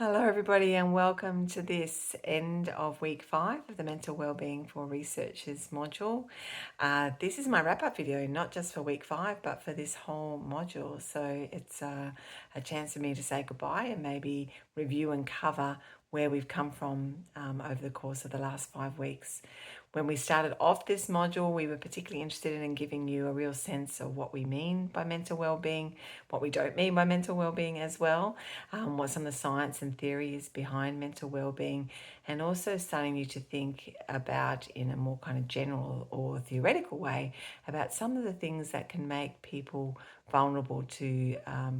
Hello, everybody, and welcome to this end of week 5 of the Mental Wellbeing for Researchers module. This is my wrap-up video, not just for week 5, but for this whole module. So it's a chance for me to say goodbye and maybe review and cover where we've come from over the course of the last 5 weeks. When we started off this module, we were particularly interested in giving you a real sense of what we mean by mental well-being, what we don't mean by mental well-being as well, what some of the science and theory is behind mental well-being, and also starting you to think about, in a more kind of general or theoretical way, about some of the things that can make people vulnerable to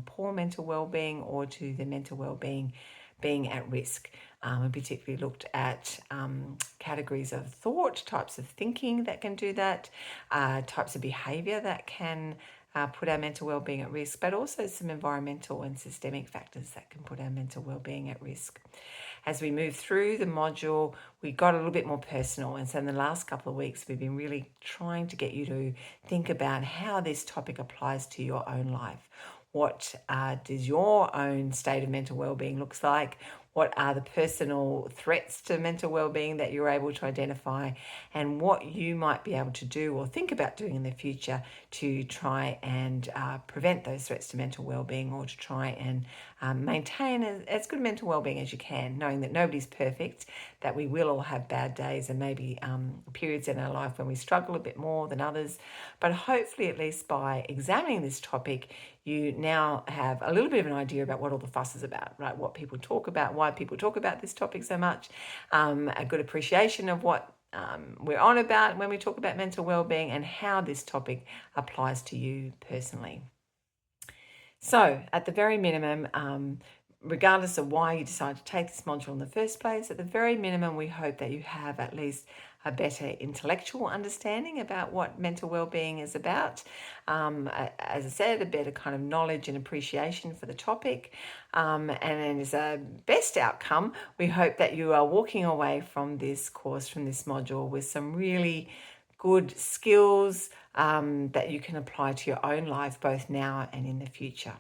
poor mental well-being or to their mental well-being being at risk. We particularly looked at categories of thought, types of thinking that can do that, types of behaviour that can put our mental well-being at risk, but also some environmental and systemic factors that can put our mental well-being at risk. As we move through the module, we got a little bit more personal, and so in the last couple of weeks we've been really trying to get you to think about how this topic applies to your own life. What does your own state of mental well-being looks like? What are the personal threats to mental well-being that you're able to identify, and what you might be able to do or think about doing in the future to try and prevent those threats to mental well-being, or to try and maintain as good mental well-being as you can, knowing that nobody's perfect, that we will all have bad days and maybe periods in our life when we struggle a bit more than others. But hopefully, at least by examining this topic, you now have a little bit of an idea about what all the fuss is about, right? What people talk about, why people talk about this topic so much, a good appreciation of what we're on about when we talk about mental well-being, and how this topic applies to you personally. So at the very minimum, regardless of why you decide to take this module in the first place, at the very minimum, we hope that you have at least a better intellectual understanding about what mental well-being is about. As I said, a better kind of knowledge and appreciation for the topic. And as a best outcome, we hope that you are walking away from this course, from this module, with some really good skills that you can apply to your own life, both now and in the future.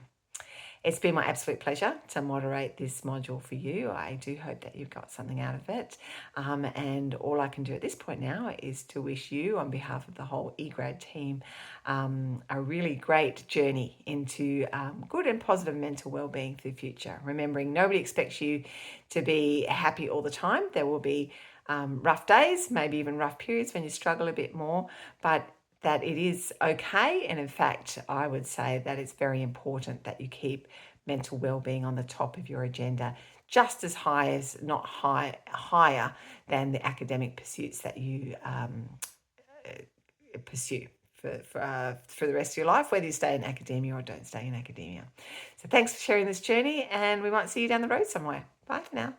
It's been my absolute pleasure to moderate this module for you. I do hope that you've got something out of it. And all I can do at this point now is to wish you, on behalf of the whole eGrad team, a really great journey into good and positive mental well-being for the future. Remembering, nobody expects you to be happy all the time. There will be rough days, maybe even rough periods when you struggle a bit more, but that it is okay. And in fact, I would say that it's very important that you keep mental well-being on the top of your agenda, just as high as, not higher than the academic pursuits that you pursue for the rest of your life, whether you stay in academia or don't stay in academia. So thanks for sharing this journey, and we might see you down the road somewhere. Bye for now.